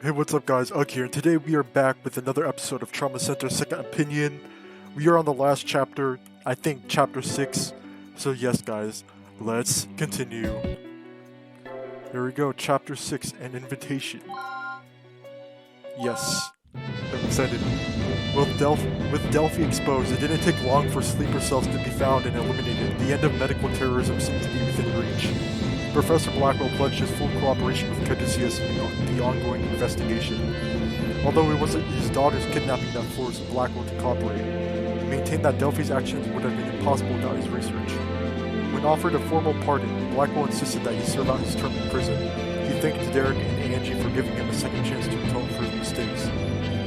Hey, what's up guys, Ugg here, and today we are back with another episode of Trauma Center Second Opinion. We are on the last chapter, I think chapter 6, so yes guys, let's continue. Here we go, chapter 6, an invitation. Yes, I'm excited. With Delphi exposed, it didn't take long for sleeper cells to be found and eliminated. The end of medical terrorism seemed to be within reach. Professor Blackwell pledged his full cooperation with Caduceus in the ongoing investigation. Although it wasn't his daughter's kidnapping that forced Blackwell to cooperate, he maintained that Delphi's actions would have been impossible without his research. When offered a formal pardon, Blackwell insisted that he serve out his term in prison. He thanked Derek and Angie for giving him a second chance to atone for his mistakes.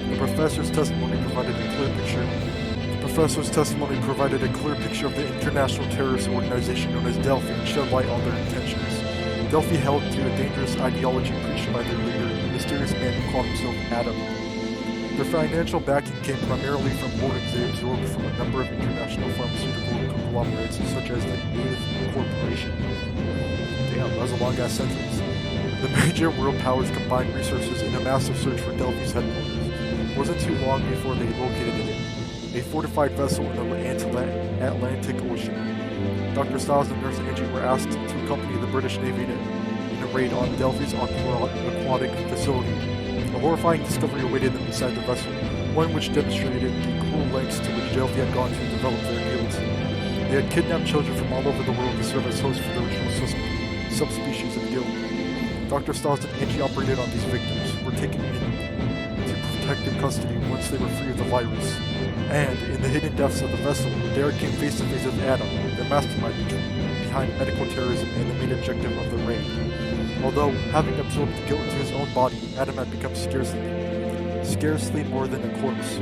The professor's testimony provided a clear picture of the international terrorist organization known as Delphi and shed light on their intentions. Delphi held to a dangerous ideology preached by their leader, a mysterious man who called himself Adam. Their financial backing came primarily from holdings they absorbed from a number of international pharmaceutical conglomerates such as the Native Corporation. Damn, that was a long-ass sentence. The major world powers combined resources in a massive search for Delphi's headquarters. It wasn't too long before they located it, a fortified vessel in the Atlantic Ocean. Dr. Stiles and Nurse Angie were asked to accompany the British Navy in a raid on Delphi's aquatic facility. A horrifying discovery awaited them inside the vessel, one which demonstrated the cruel lengths to which Delphi had gone to develop their guilds. They had kidnapped children from all over the world to serve as hosts for the original subspecies of guild. Dr. Stiles and Angie operated on these victims, who were taken into protective custody once they were free of the virus. And, in the hidden depths of the vessel, Derek came face to face with Adam, the mastermind behind medical terrorism and the main objective of the raid. Although, having absorbed the guilt into his own body, Adam had become scarcely more than a corpse.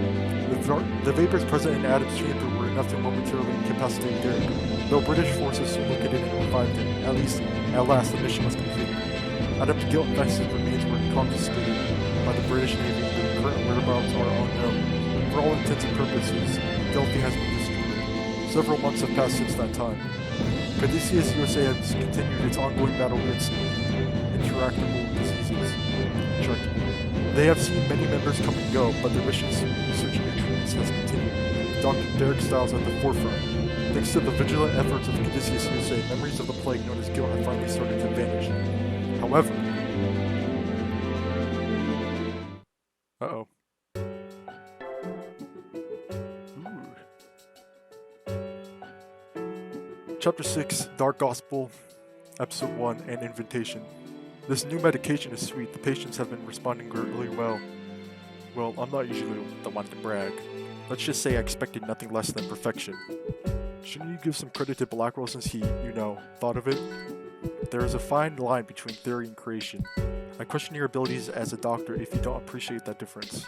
The vapors present in Adam's chamber were enough to momentarily incapacitate Derek. Though British forces soon located and revived him, at last the mission was completed. Adam's guilt-infested remains were confiscated by the British Navy, and their current whereabouts are unknown. For all intents and purposes, Delphi has been destroyed. Several months have passed since that time. Caduceus USA has continued its ongoing battle against intractable diseases. They have seen many members come and go, but their mission to research new treatments has continued. Dr. Derek Stiles at the forefront. Thanks to the vigilant efforts of Caduceus USA, memories of the plague known as guilt have finally started to vanish. However... Uh-oh. Chapter 6, Dark Gospel, Episode 1, an Invitation. This new medication is sweet. The patients have been responding really well. Well, I'm not usually the one to brag. Let's just say I expected nothing less than perfection. Shouldn't you give some credit to Blackwell since he, thought of it? There is a fine line between theory and creation. I question your abilities as a doctor if you don't appreciate that difference.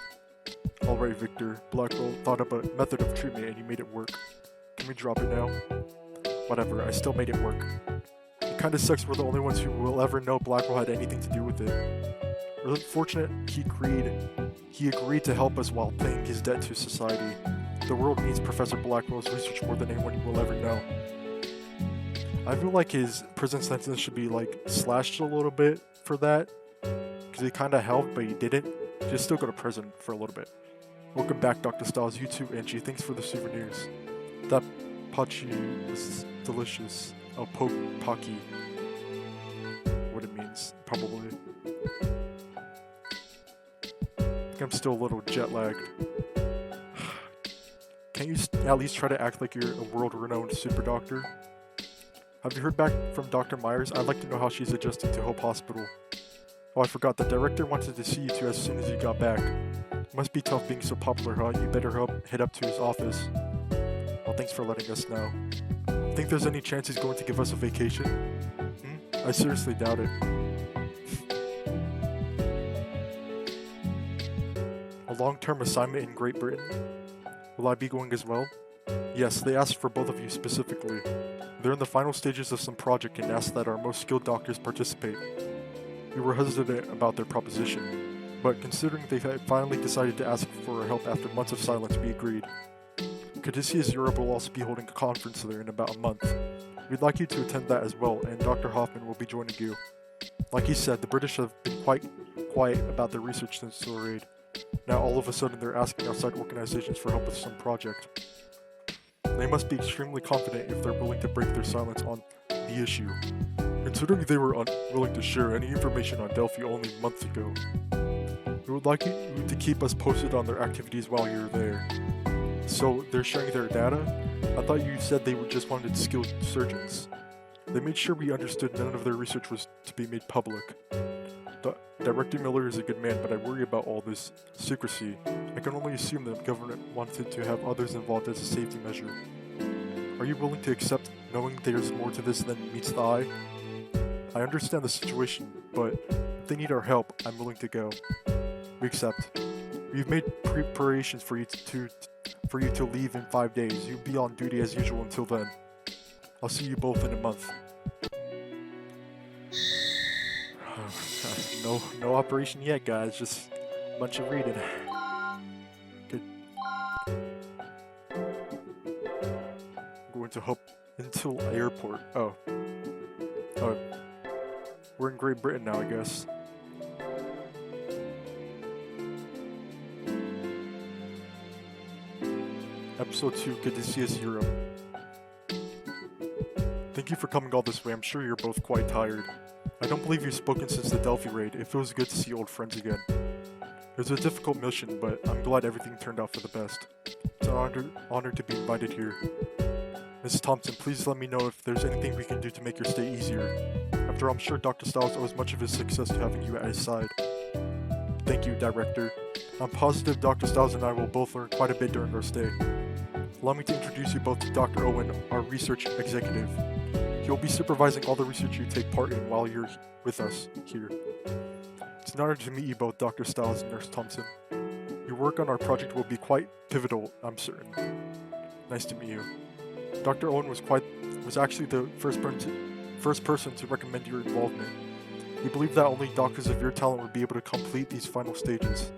Alright, Victor. Blackwell thought up a method of treatment and you made it work. Can we drop it now? Whatever, I still made it work. It kinda sucks we're the only ones who will ever know Blackwell had anything to do with it. We're fortunate he agreed to help us while paying his debt to society. The world needs Professor Blackwell's research more than anyone will ever know. I feel like his prison sentence should be slashed a little bit for that. Because he kinda helped, but he didn't. Just still go to prison for a little bit. Welcome back, Dr. Stiles. You too, Angie. Thanks for the souvenirs. That Pachi is delicious. Oh, Pocky. What it means, probably. I think I'm still a little jet lagged. Can't you at least try to act like you're a world-renowned super doctor? Have you heard back from Dr. Myers? I'd like to know how she's adjusting to Hope Hospital. Oh, I forgot. The director wanted to see you two as soon as you got back. Must be tough being so popular, huh? You better head up to his office. Well, thanks for letting us know. Think there's any chance he's going to give us a vacation? I seriously doubt it. A long-term assignment in Great Britain? Will I be going as well? Yes, they asked for both of you specifically. They're in the final stages of some project and asked that our most skilled doctors participate. We were hesitant about their proposition, but considering they had finally decided to ask for our help after months of silence, we agreed. Caduceus Europe will also be holding a conference there in about a month. We'd like you to attend that as well, and Dr. Hoffman will be joining you. Like he said, the British have been quite quiet about their research since the raid. Now all of a sudden they're asking outside organizations for help with some project. They must be extremely confident if they're willing to break their silence on the issue, considering they were unwilling to share any information on Delphi only months ago. We would like you to keep us posted on their activities while you're there. So, they're sharing their data? I thought you said they just wanted skilled surgeons. They made sure we understood none of their research was to be made public. Director Miller is a good man, but I worry about all this secrecy. I can only assume the government wanted to have others involved as a safety measure. Are you willing to accept knowing there's more to this than meets the eye? I understand the situation, but if they need our help, I'm willing to go. We accept. We've made preparations for you to leave in 5 days. You'll be on duty as usual until then. I'll see you both in a month. No operation yet, guys. Just a bunch of reading. Good. Going to Hope until airport. Oh, we're in Great Britain now, I guess. Episode 2, good to see us, Europe. Thank you for coming all this way. I'm sure you're both quite tired. I don't believe you've spoken since the Delphi raid. It feels good to see old friends again. It was a difficult mission, but I'm glad everything turned out for the best. It's an honor to be invited here. Mrs. Thompson, please let me know if there's anything we can do to make your stay easier. After all, I'm sure Dr. Stiles owes much of his success to having you at his side. Thank you, Director. I'm positive Dr. Stiles and I will both learn quite a bit during our stay. Allow me to introduce you both to Dr. Owen, our research executive. He'll be supervising all the research you take part in while you're with us here. It's an honor to meet you both, Dr. Stiles and Nurse Thompson. Your work on our project will be quite pivotal, I'm certain. Nice to meet you. Dr. Owen was actually the first person to recommend your involvement. He believed that only doctors of your talent would be able to complete these final stages.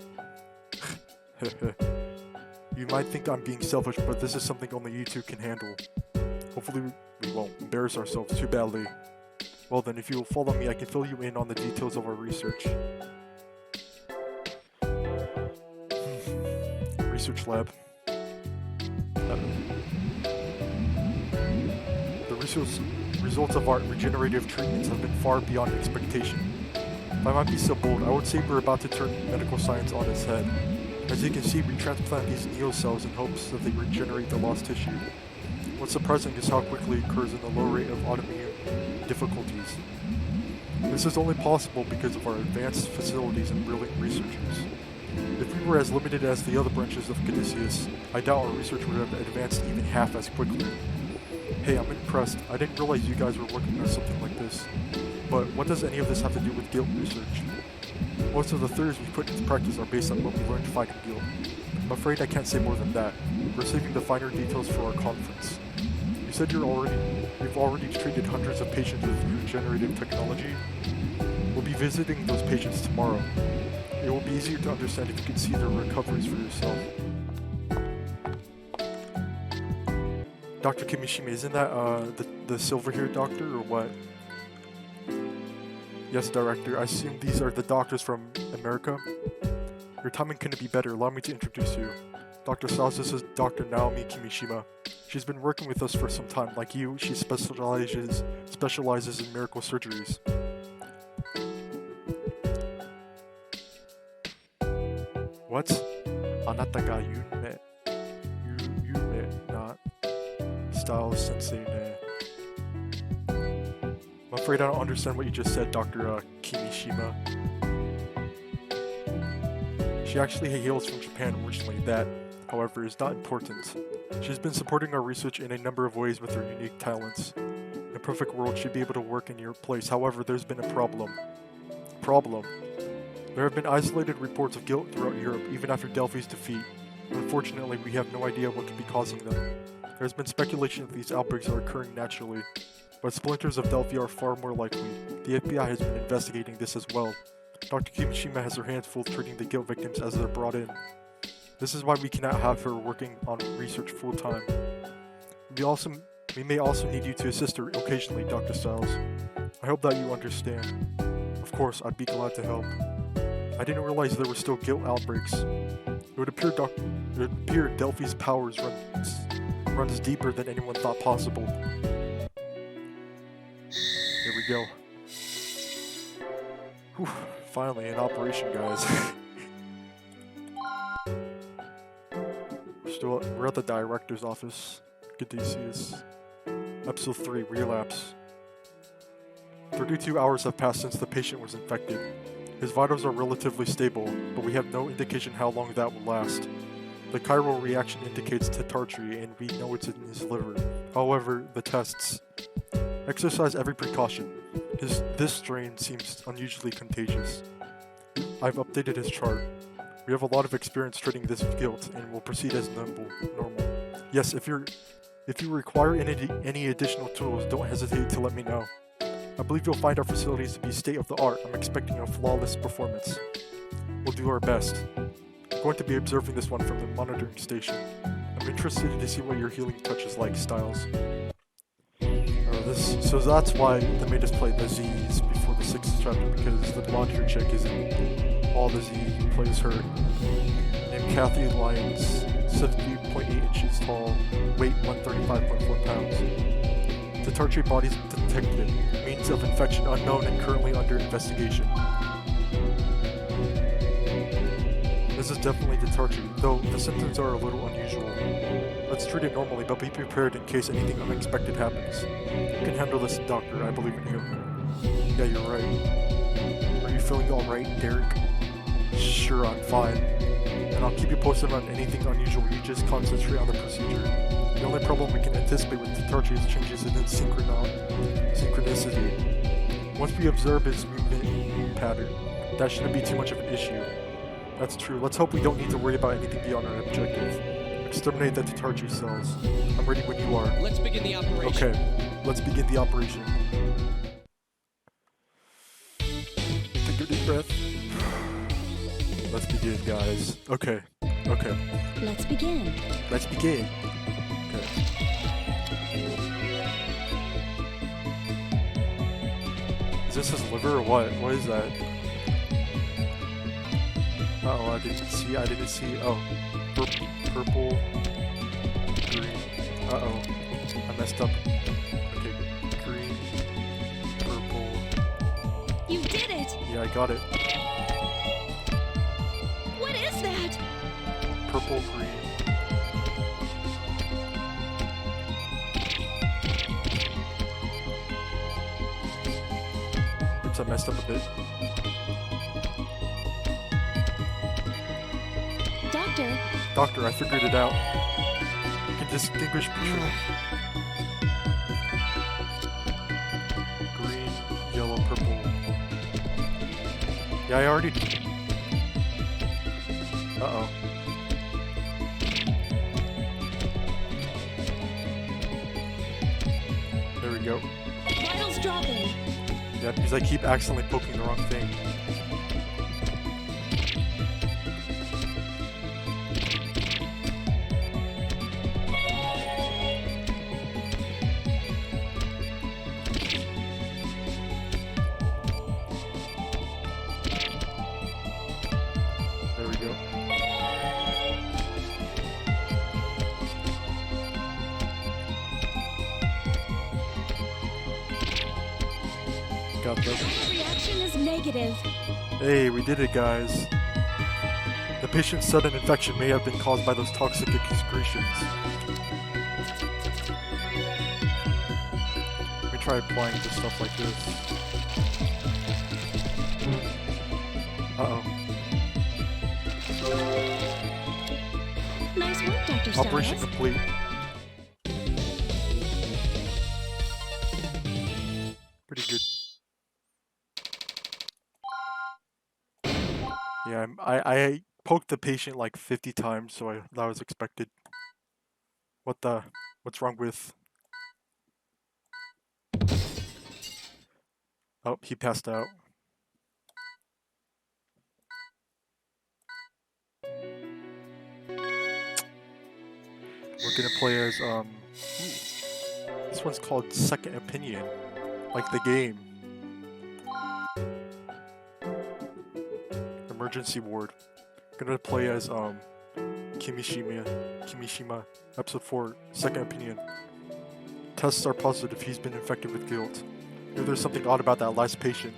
You might think I'm being selfish, but this is something only you two can handle. Hopefully we won't embarrass ourselves too badly. Well then, if you'll follow me, I can fill you in on the details of our research. Research lab. The results of our regenerative treatments have been far beyond expectation. If I might be so bold, I would say we're about to turn medical science on its head. As you can see, we transplant these neo cells in hopes that they regenerate the lost tissue. What's surprising is how quickly it occurs in the low rate of autoimmune difficulties. This is only possible because of our advanced facilities and brilliant researchers. If we were as limited as the other branches of Caduceus, I doubt our research would have advanced even half as quickly. Hey, I'm impressed. I didn't realize you guys were working on something like this. But what does any of this have to do with guilt research? Most of the theories we put into practice are based on what we learned fighting guilt. I'm afraid I can't say more than that. We're saving the finer details for our conference. You said you've already treated hundreds of patients with regenerative technology. We'll be visiting those patients tomorrow. It will be easier to understand if you can see their recoveries for yourself. Dr. Kimishima, isn't that the silver-haired doctor or what? Yes, Director. I assume these are the doctors from America. Your timing couldn't be better. Allow me to introduce you. Dr. Stiles, this is Dr. Naomi Kimishima. She's been working with us for some time. Like you, she specializes in miracle surgeries. What? Anata ga yume na Stiles sensei ne. I'm afraid I don't understand what you just said, Dr. Kimishima. She actually hails from Japan originally. That, however, is not important. She's been supporting our research in a number of ways with her unique talents. In a perfect world, she'd be able to work in your place. However, there's been a problem. There have been isolated reports of guilt throughout Europe, even after Delphi's defeat. Unfortunately, we have no idea what could be causing them. There's been speculation that these outbreaks are occurring naturally, but splinters of Delphi are far more likely. The FBI has been investigating this as well. Dr. Kimishima has her hands full treating the guilt victims as they're brought in. This is why we cannot have her working on research full-time. We may also need you to assist her occasionally, Dr. Stiles. I hope that you understand. Of course, I'd be glad to help. I didn't realize there were still guilt outbreaks. It would appear Delphi's powers runs deeper than anyone thought possible. Here we go. Whew, finally, an operation, guys. We're at the director's office. Good to see us. Episode 3, Relapse. 32 hours have passed since the patient was infected. His vitals are relatively stable, but we have no indication how long that will last. The chiral reaction indicates tetartree, and we know it's in his liver. However, the tests. Exercise every precaution. This strain seems unusually contagious. I've updated his chart. We have a lot of experience treating this guilt, and will proceed as normal. Yes, if you require any additional tools, don't hesitate to let me know. I believe you'll find our facilities to be state-of-the-art. I'm expecting a flawless performance. We'll do our best. I'm going to be observing this one from the monitoring station. I'm interested to see what your healing touch is like, Styles. So that's why they made us play the Z's before the 6th chapter, because the blonde-haired chick is in all the Z who plays her. Named Kathy Lyons, 70.8 inches tall, weight 135.4 pounds. Tetartree bodies detected, means of infection unknown and currently under investigation. This is definitely Tetartree, though the symptoms are a little unusual. Let's treat it normally, but be prepared in case anything unexpected happens. You can handle this, Doctor. I believe in you. Yeah, you're right. Are you feeling alright, Derek? Sure, I'm fine. And I'll keep you posted on anything unusual. You just concentrate on the procedure. The only problem we can anticipate with Tetartree is changes in its synchronicity. Once we observe its movement pattern, that shouldn't be too much of an issue. That's true. Let's hope we don't need to worry about anything beyond our objective. Exterminate the Tetartree cells. I'm ready when you are. Let's begin the operation. Okay, let's begin the operation. Take a deep breath. Let's begin, guys. Okay. Let's begin. Let's begin. Okay. Is this his liver or what? What is that? Uh-oh, I didn't see. Oh. Purple. Green. Uh-oh. I messed up. Okay. Green. Purple. You did it! Yeah, I got it. What is that? Purple, green. Oops, I messed up a bit. Doctor, I figured it out. You can distinguish between green, yellow, purple. Yeah, I already... Uh-oh. There we go. Vitals dropping. Yeah, because I keep accidentally poking the wrong thing. Reaction is negative. Hey, we did it, guys. The patient's sudden infection may have been caused by those toxic excretions. Let me try applying to stuff like this. Uh-oh. Nice work, Dr. Styles. Operation complete. Pretty good. Yeah, I poked the patient like 50 times, so that was expected. What's wrong with... Oh, he passed out. We're gonna play as, this one's called Second Opinion, like the game. emergency ward. Gonna play as Kimishima, episode 4, second opinion. Tests are positive, he's been infected with guilt. There's something odd about that last patient.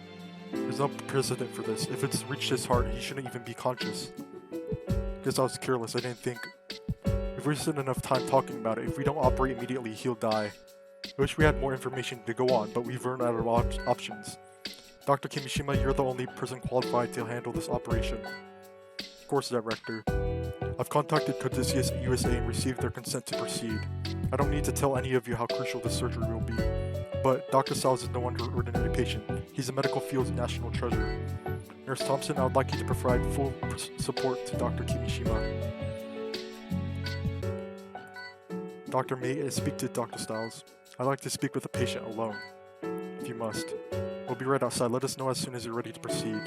There's no precedent for this. If it's reached his heart, he shouldn't even be conscious. Guess I was careless, I didn't think. We've wasted enough time talking about it. If we don't operate immediately, he'll die. I wish we had more information to go on, but we've run out of options. Dr. Kimishima, you're the only person qualified to handle this operation. Of course, Director. I've contacted Codicius USA and received their consent to proceed. I don't need to tell any of you how crucial this surgery will be. But Dr. Stiles is no ordinary patient. He's a medical field's national treasure. Nurse Thompson, I would like you to provide full support to Dr. Kimishima. Doctor, may I speak to Dr. Stiles? I'd like to speak with the patient alone. If you must. We'll be right outside. Let us know as soon as you're ready to proceed.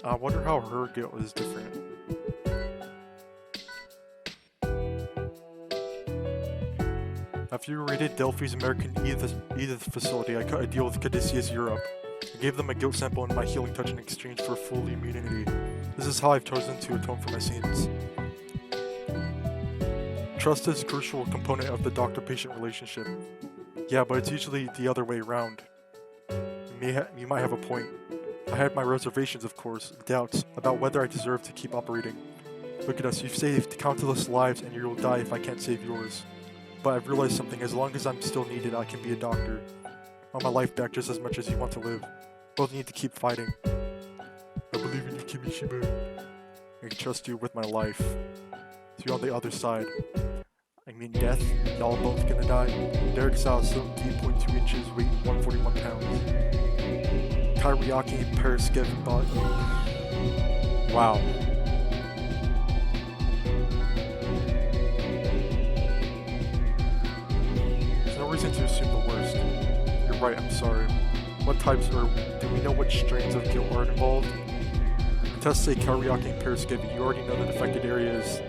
I wonder how her guilt is different. After you raided Delphi's American Edith facility, I cut a deal with Codicius Europe. I gave them a guilt sample and my healing touch in exchange for full immunity. This is how I've chosen to atone for my sins. Trust is a crucial component of the doctor-patient relationship. Yeah, but it's usually the other way around. You might have a point. I had my reservations, of course, doubts about whether I deserve to keep operating. Look at us, you've saved countless lives and you will die if I can't save yours. But I've realized something, as long as I'm still needed, I can be a doctor. I want my life back just as much as you want to live. Both need to keep fighting. I believe in you, Kimishima. I can trust you with my life. See you on the other side. I mean death, y'all both gonna die. Derek Stiles, 17.2 inches, weight 141 pounds. Kyriaki Periskev body. Wow. There's no reason to assume the worst. You're right, I'm sorry. What types or do we know which strains of guilt are involved? The tests say Kyriaki and Periskev. You already know the affected area is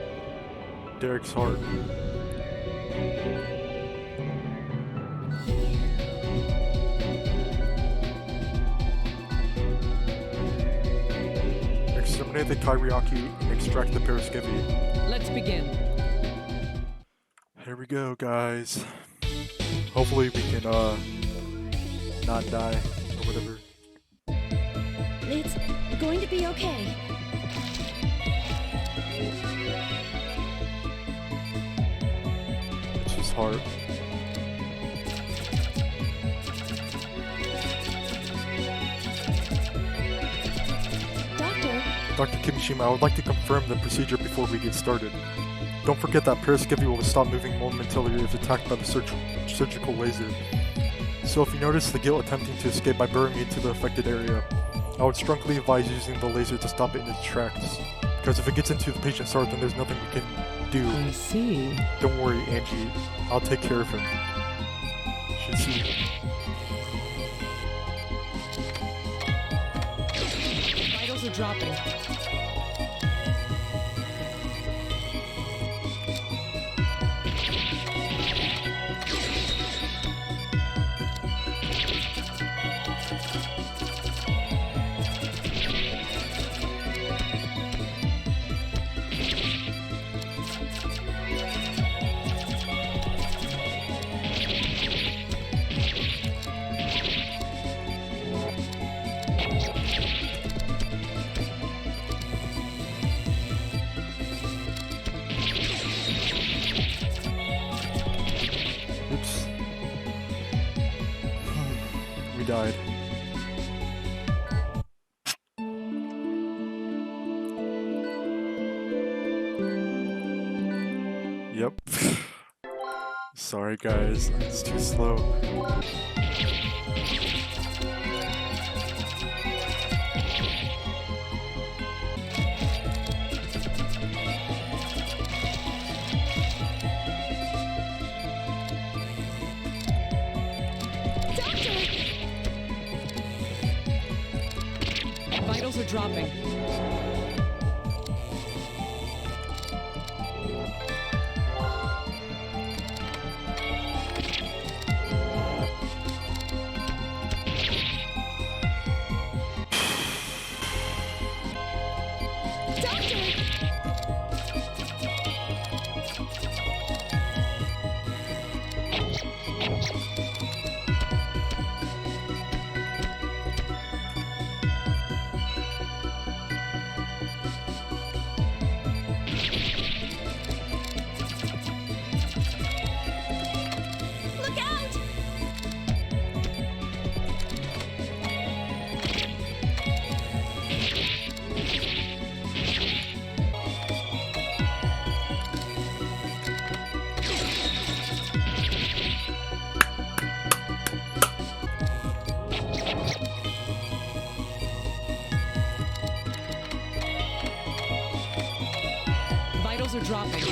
Derek's heart. Exterminate the Kyriaki and extract the Periskevi. Let's begin. Here we go, guys. Hopefully we can, not die, or whatever. It's going to be okay. It's his heart. Dr. Kimishima, I would like to confirm the procedure before we get started. Don't forget that Periskevi will stop moving momentarily if attacked by the surgical laser. So if you notice the guilt attempting to escape by burying into the affected area, I would strongly advise using the laser to stop it in its tracks. Because if it gets into the patient's heart, then there's nothing we can do. I see. Don't worry, Angie. I'll take care of him. Should see. Vitals are dropping. Oops. We died. Yep. Sorry guys, it's too slow. Doctor! dropping. Look out! Vitals are dropping.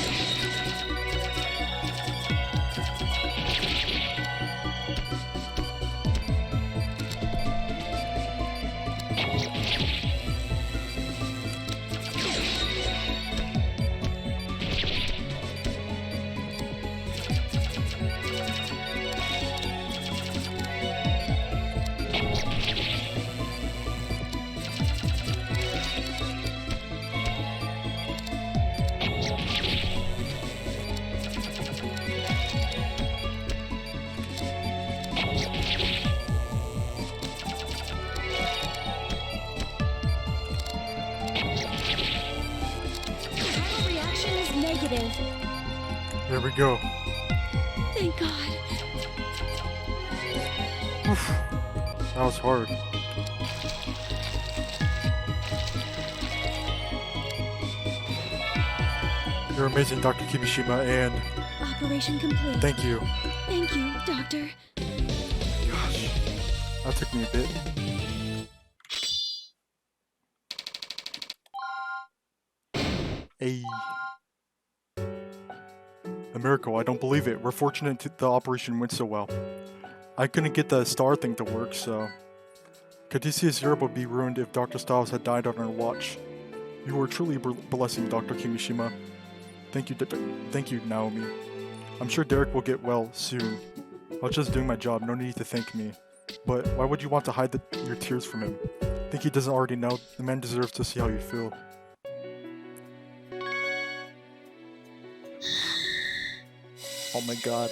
Our reaction is negative. There we go. Thank God. Oof. That was hard. You're amazing, Dr. Kimishima, and Operation complete. thank you. Thank you, Doctor. Gosh, that took me a bit. A miracle, I don't believe it. We're fortunate the operation went so well. I couldn't get the star thing to work, so... Cadicia's Europe would be ruined if Dr. Styles had died on our watch. You were truly a blessing, Dr. Kimishima. Thank you, Naomi. I'm sure Derek will get well soon. I was just doing my job, no need to thank me. But why would you want to hide your tears from him? Think he doesn't already know? The man deserves to see how you feel. Oh my god.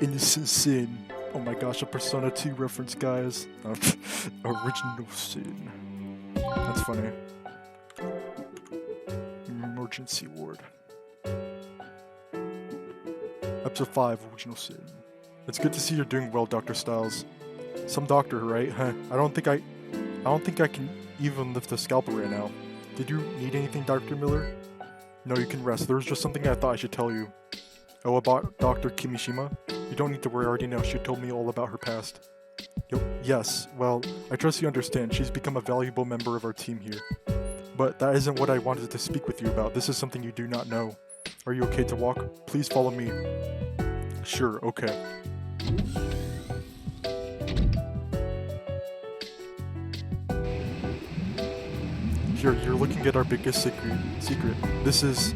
Innocent Sin. Oh my gosh, a Persona 2 reference, guys. Original Sin. That's funny. Emergency ward. Episode 5, Original Sin. It's good to see you're doing well, Dr. Styles. Some doctor, right? Huh. I don't think I can even lift a scalpel right now. Did you need anything, Dr. Miller? No, you can rest. There was just something I thought I should tell you. Oh, about Dr. Kimishima? You don't need to worry, I already know. She told me all about her past. Yes, well, I trust you understand. She's become a valuable member of our team here. But that isn't what I wanted to speak with you about. This is something you do not know. Are you okay to walk? Please follow me. Sure, okay. Here, you're looking at our biggest secret. This is...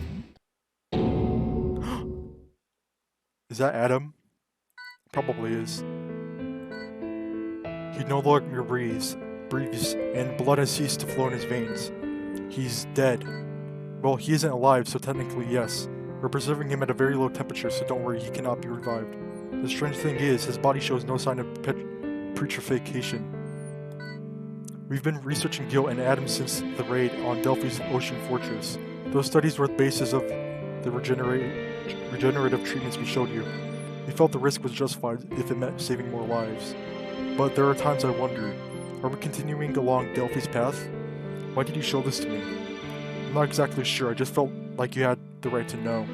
Is that Adam? Probably is. He no longer breathes, and blood has ceased to flow in his veins. He's dead. Well, he isn't alive, so technically yes. We're preserving him at a very low temperature, so don't worry, he cannot be revived. The strange thing is, his body shows no sign of putrefaction. We've been researching Gil and Adam since the raid on Delphi's ocean fortress. Those studies were the basis of the regenerative treatments we showed you. We felt the risk was justified if it meant saving more lives. But there are times I wonder, are we continuing along Delphi's path? Why did you show this to me? I'm not exactly sure, I just felt like you had the right to know.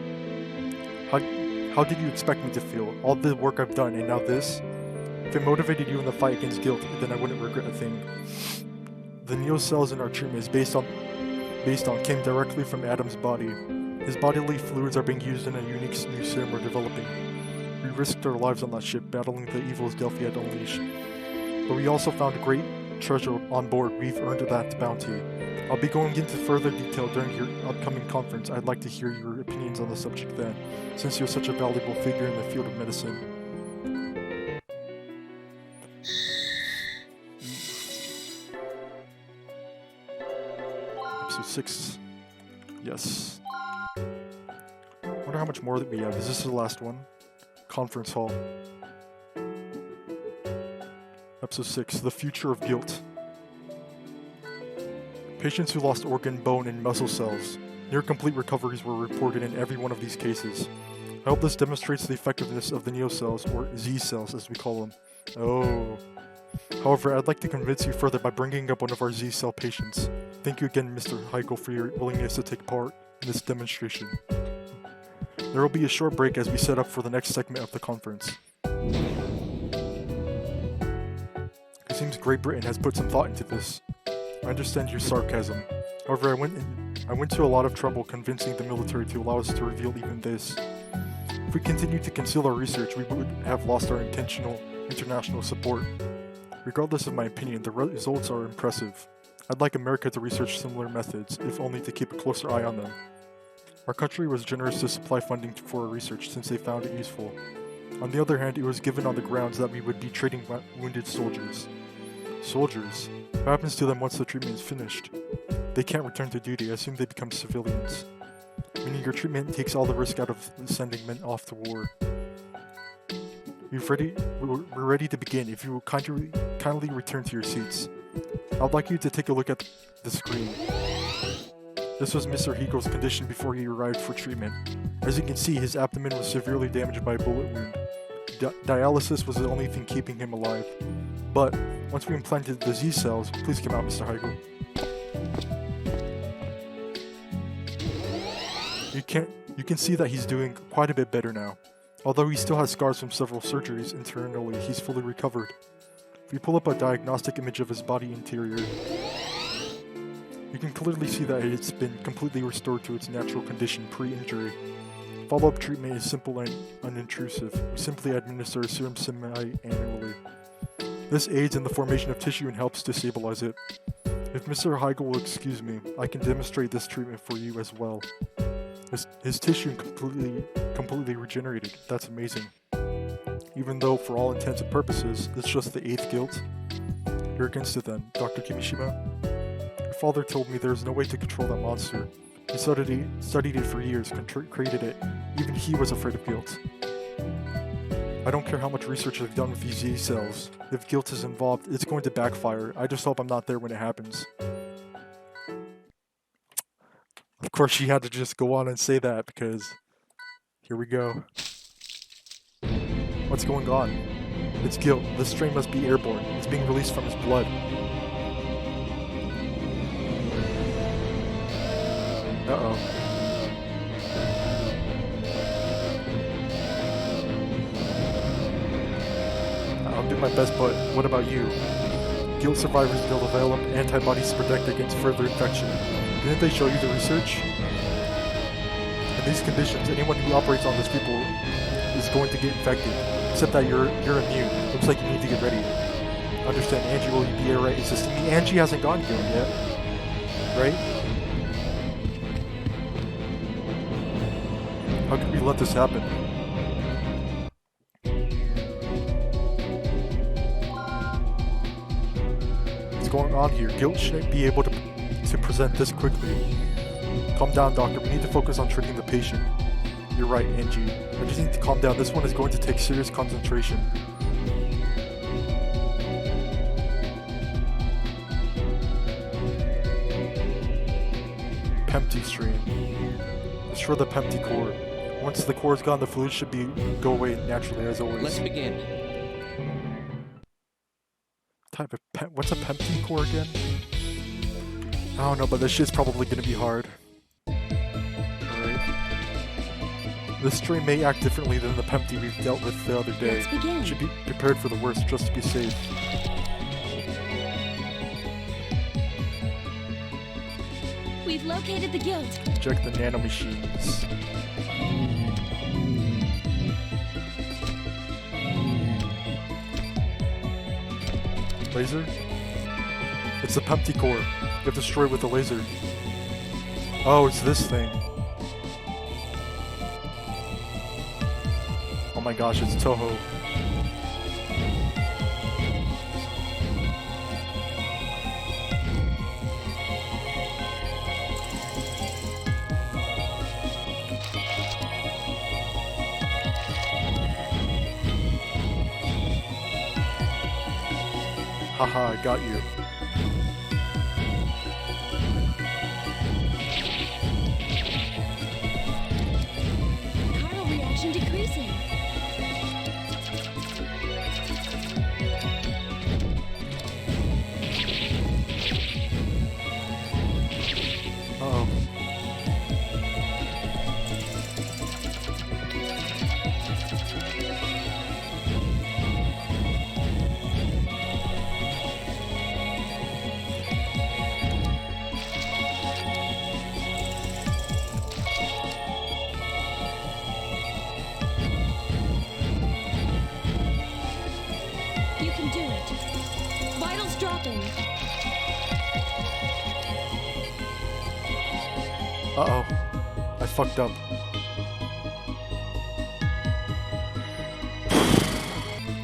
How did you expect me to feel? All the work I've done, and now this? If it motivated you in the fight against guilt, then I wouldn't regret a thing. The neo cells in our treatment is based on came directly from Adam's body. His bodily fluids are being used in a unique new serum we're developing. We risked our lives on that ship, battling the evils Delphi had unleashed. But we also found great treasure on board, we've earned that bounty. I'll be going into further detail during your upcoming conference. I'd like to hear your opinions on the subject then, since you're such a valuable figure in the field of medicine. Episode 6. Yes. Wonder how much more that we have. Is this the last one? Conference hall. Episode 6. The future of guilt. Patients who lost organ, bone, and muscle cells. Near complete recoveries were reported in every one of these cases. I hope this demonstrates the effectiveness of the Neo cells, or Z cells as we call them. Oh. However, I'd like to convince you further by bringing up one of our Z cell patients. Thank you again, Mr. Heigl, for your willingness to take part in this demonstration. There will be a short break as we set up for the next segment of the conference. It seems Great Britain has put some thought into this. I understand your sarcasm. However, I went to a lot of trouble convincing the military to allow us to reveal even this. If we continued to conceal our research, we would have lost our intentional international support. Regardless of my opinion, the results are impressive. I'd like America to research similar methods, if only to keep a closer eye on them. Our country was generous to supply funding for our research since they found it useful. On the other hand, it was given on the grounds that we would be treating wounded soldiers. Soldiers? What happens to them once the treatment is finished? They can't return to duty. I assume they become civilians. Meaning your treatment takes all the risk out of sending men off to war. We're ready to begin. If you will kindly return to your seats. I'd like you to take a look at the screen. This was Mr. Hegel's condition before he arrived for treatment. As you can see, his abdomen was severely damaged by a bullet wound. Dialysis was the only thing keeping him alive. But, once we implanted the Z cells, please come out, Mr. Heigl. You can see that he's doing quite a bit better now. Although he still has scars from several surgeries internally, he's fully recovered. If we pull up a diagnostic image of his body interior, you can clearly see that it's been completely restored to its natural condition pre-injury. Follow-up treatment is simple and unintrusive. We simply administer a serum semi-annually. This aids in the formation of tissue and helps to stabilize it. If Mr. Heigl will excuse me, I can demonstrate this treatment for you as well. His tissue completely regenerated. That's amazing. Even though, for all intents and purposes, it's just the 8th guilt. You're against it then, Dr. Kimishima? Your father told me there's no way to control that monster. He studied it for years, created it. Even he was afraid of guilt. I don't care how much research I've done with these Z cells. If guilt is involved, it's going to backfire. I just hope I'm not there when it happens. Of course, she had to just go on and say that because... Here we go. What's going on? It's guilt. This strain must be airborne. It's being released from his blood. Uh-oh. I'll do my best, but what about you? Guilt survivors develop antibodies to protect against further infection. Didn't they show you the research? In these conditions, anyone who operates on these people is going to get infected. Except that you're immune. Looks like you need to get ready. Understand, Angie, will you be alright assisting me? Angie hasn't gone guilt yet. Right? How could we let this happen? What's going on here? Guilt shouldn't be able to present this quickly. Calm down, doctor. We need to focus on treating the patient. You're right, Angie. I just need to calm down. This one is going to take serious concentration. Pempty stream. Destroy the Pempty core. Once the core is gone, the fluid should go away naturally, as always. Let's begin. What's a Pempty core again? I don't know, but this shit's probably gonna be hard. Alright. This strain may act differently than the Pempty we've dealt with the other day. Let's begin. Should be prepared for the worst, just to be safe. We've located the guilt. Check the nanomachines. Laser? It's the Pempty core. You have to destroy it with a laser. Oh, it's this thing. Oh my gosh, it's Toho. Haha, I got you. Chiral reaction decreasing. Uh-oh. You can do it. Vitals dropping. Uh-oh. I fucked up.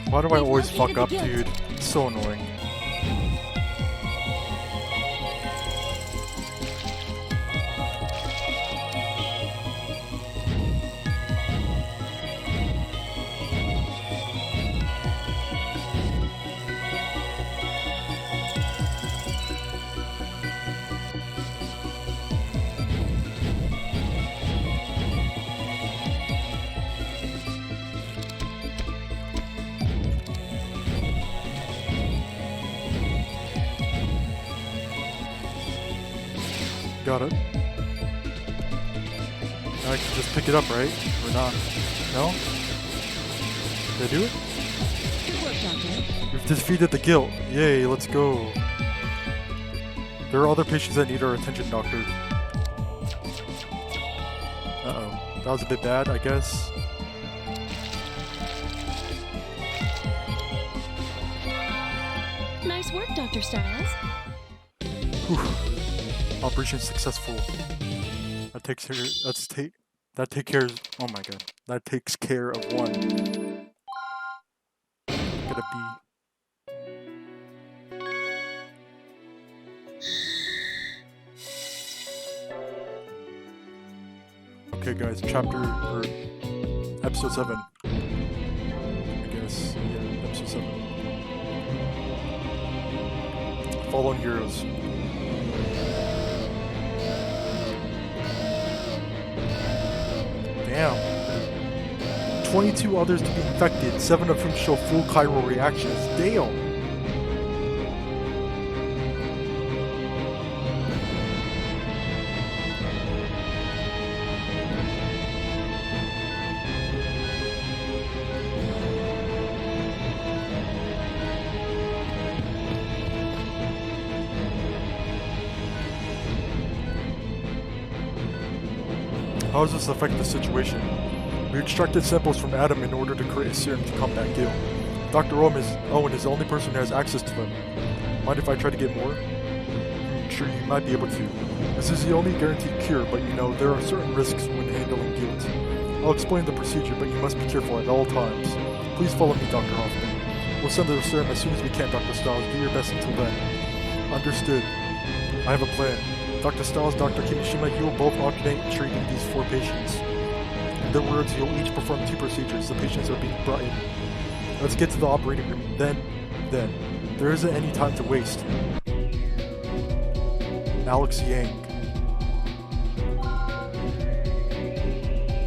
Why do I always fuck up, dude? It's so annoying. Got it. Now I can just pick it up, right? Or not? No? Did I do it? Good work, Doctor. We've defeated the guilt. Yay, let's go. There are other patients that need our attention, Doctor. Uh-oh. That was a bit bad, I guess. Nice work, Dr. Styles. Whew. Operation successful. That takes care. That take care. Oh my god. That takes care of one. Gotta be. Okay, guys. Chapter or episode 7. I guess. Yeah, episode 7. Fallen Heroes. Damn. 22 others to be infected, 7 of whom show full chiral reactions. Damn. How does this affect the situation? We extracted samples from Adam in order to create a serum to combat guilt. Dr. Owen is the only person who has access to them. Mind if I try to get more? Sure, you might be able to. This is the only guaranteed cure, but you know, there are certain risks when handling guilt. I'll explain the procedure, but you must be careful at all times. Please follow me, Dr. Hoffman. We'll send the serum as soon as we can, Dr. Styles. Do your best until then. Understood. I have a plan. Dr. Styles, Dr. Kimishima, you will both alternate treating these 4 patients. In their words, you'll each perform 2 procedures. The patients are being brought in. Let's get to the operating room. Then, there isn't any time to waste. Alex Yang.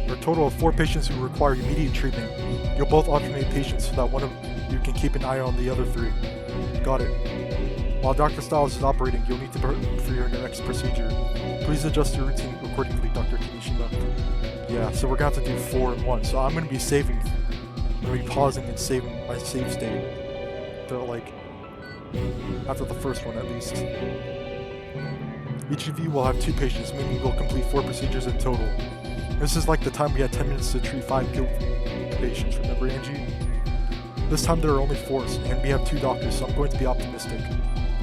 There are a total of 4 patients who require immediate treatment. You'll both alternate patients so that one of you can keep an eye on the other 3. Got it. While Dr. Styles is operating, you'll need to prepare for your next procedure. Please adjust your routine accordingly, Dr. Kimishima. Yeah, so we're gonna have to do 4 in 1. So I'm gonna be saving. I'm gonna be pausing and saving my save state. After the first one at least. Each of you will have 2 patients, meaning you'll complete 4 procedures in total. This is like the time we had 10 minutes to treat 5 guilt patients, remember, Angie? This time there are only 4, and we have 2 doctors, so I'm going to be optimistic.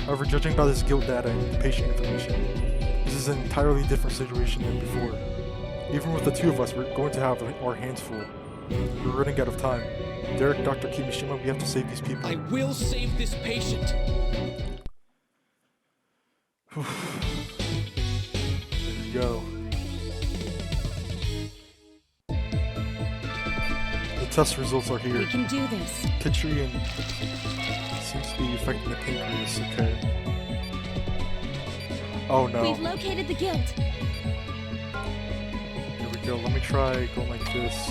However, judging by this guild data and patient information, this is an entirely different situation than before. Even with the two of us, we're going to have our hands full. We're running out of time. Derek, Dr. Kimishima, we have to save these people. I will save this patient. There we go. The test results are here. We can do this. Kitrian seems to be affecting the pancreas, okay. Oh no. We've located the guild. Here we go, let me try going like this.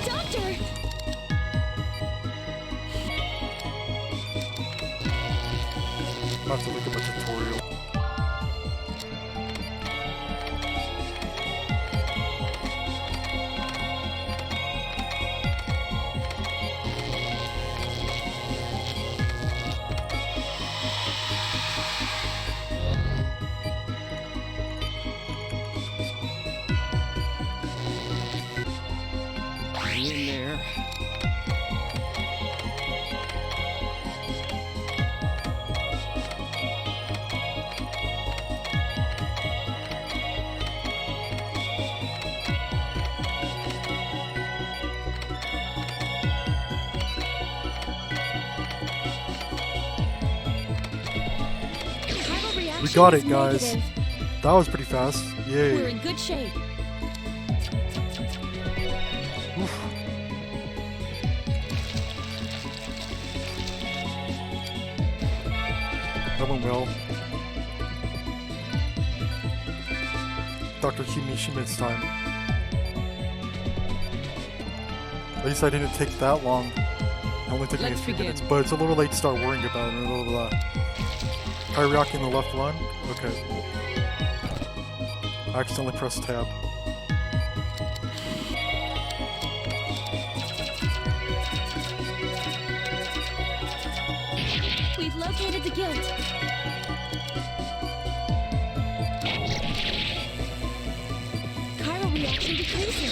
Doctor! I'll have to look at my tutorial. Hang in there. Viral reaction We got is it, guys. negative. That was pretty fast. We're Yay. in good shape. Oof. That went well. Dr. Kimishima's time. At least I didn't take that long. It only took me a Let's few begin. minutes, but it's a little late to start worrying about it. Blah, blah, blah. Kairiaki in the left line? Okay. I accidentally pressed tab. We've located the guild. Chiral reaction decreasing.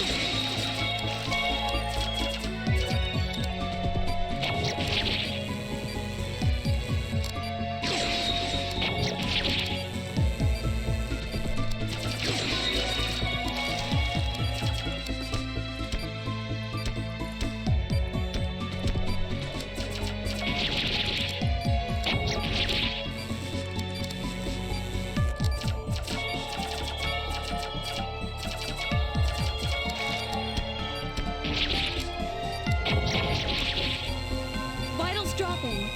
Vitals dropping.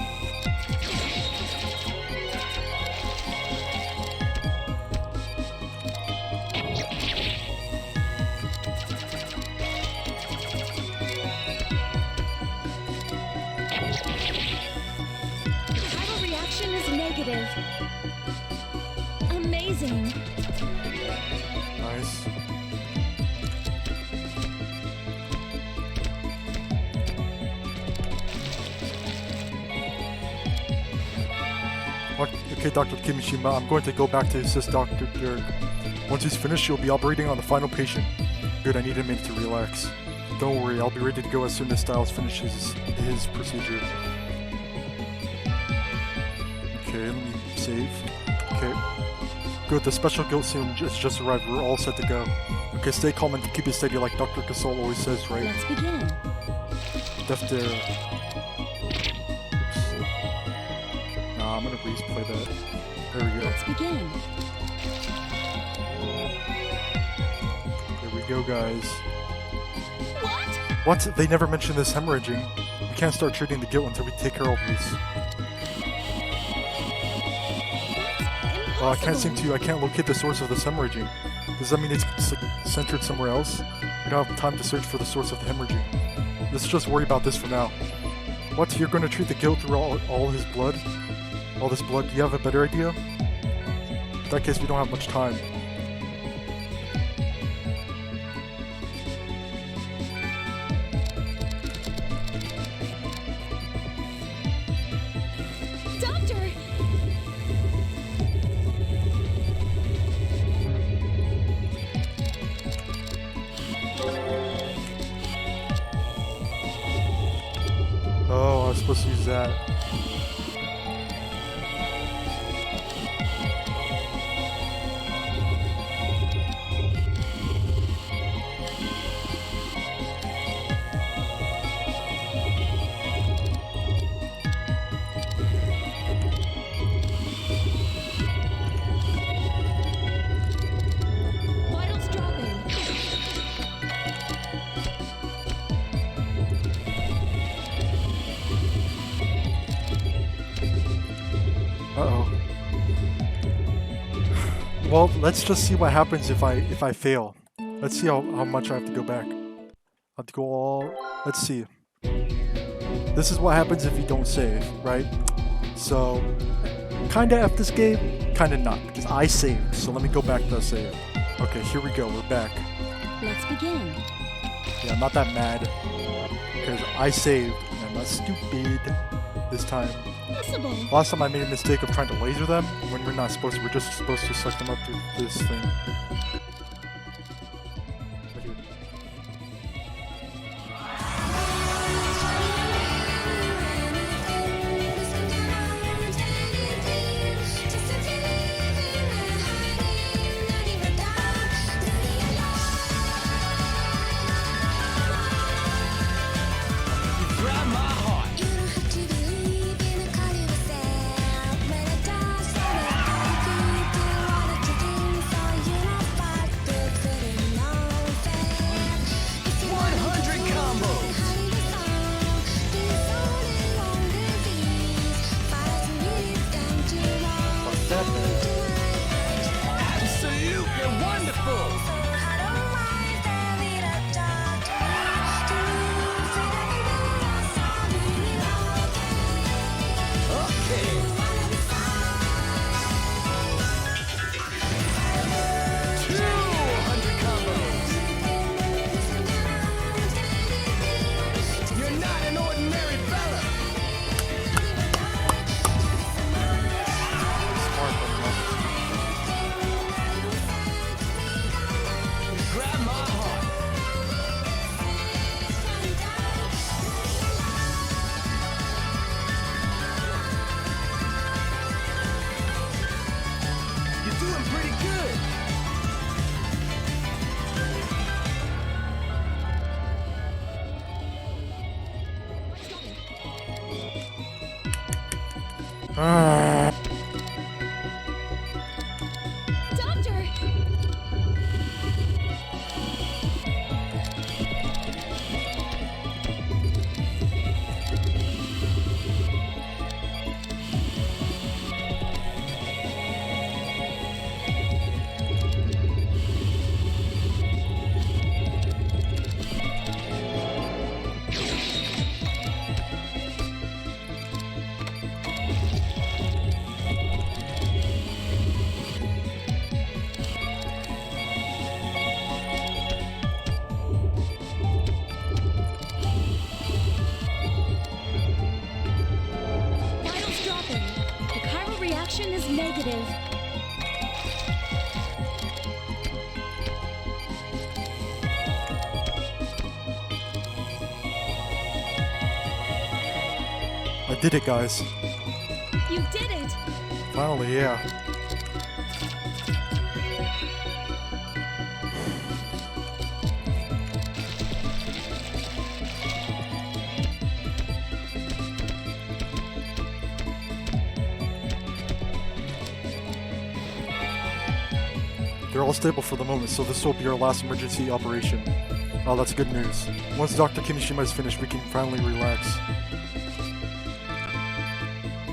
Chiral reaction is negative. Amazing. Nice. Okay, Dr. Kimishima, I'm going to go back to assist Dr. Derek. Once he's finished, he'll be operating on the final patient. Good, I need a minute to relax. Don't worry, I'll be ready to go as soon as Styles finishes his procedure. Okay, let me save. Okay. Good, the special guild soon has just arrived. We're all set to go. Okay, stay calm and keep it steady like Dr. Gasol always says, right? Let's begin. Def there. Oops. Nah, I'm gonna replay that. There we go. Let's begin. There we go, guys. What? What? They never mentioned this hemorrhaging. We can't start treating the guilt until we take care of this. I can't locate the source of this hemorrhaging. Does that mean it's centered somewhere else? We don't have time to search for the source of the hemorrhaging. Let's just worry about this for now. What? You're going to treat the guilt through all his blood? All this blood? Do you have a better idea? In that case, we don't have much time. supposed to use that. Vitals dropping. Uh-oh. Well, let's just see what happens if I fail. Let's see how much I have to go back. I have to go all... Let's see. This is what happens if you don't save, right? So, kinda F this game, kinda not, because I saved. So let me go back to save. Okay, here we go, we're back. Let's begin. Yeah, I'm not that mad, because I saved, and I'm not stupid this time. Possible. Last time I made a mistake of trying to laser them, when we're not supposed to, we're just supposed to suck them up through this thing. Grab my heart. Absolutely wonderful. Okay. 200 combos. You're not an ordinary fella. Grab my heart. You're doing pretty good. Doctor! Vitals dropping. The chiral reaction is negative. I did it, guys. You did it! Finally, yeah. They're all stable for the moment, so this will be our last emergency operation. Oh, that's good news. Once Dr. Kimishima is finished, we can finally relax.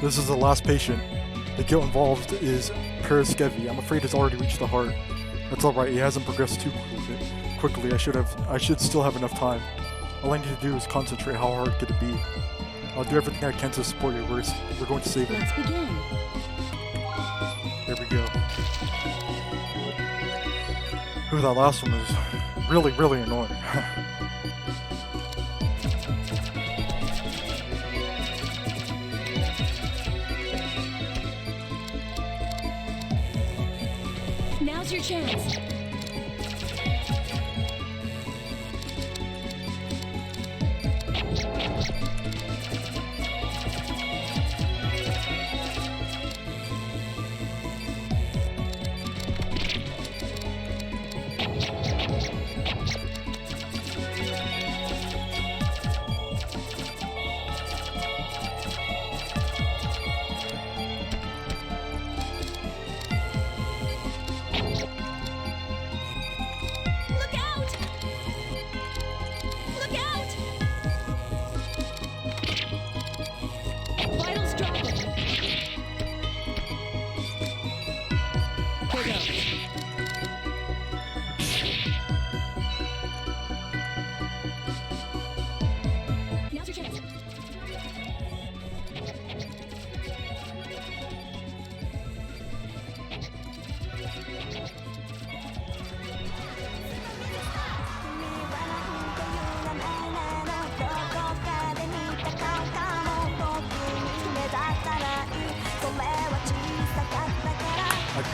This is the last patient. The guilt involved is periskevi. I'm afraid it's already reached the heart. That's alright, it hasn't progressed too quickly. I should still have enough time. All I need to do is concentrate. How hard could it be? I'll do everything I can to support you. We're going to save it. Let's begin. Here we go. Ooh, that last one is really, really annoying. Now's your chance.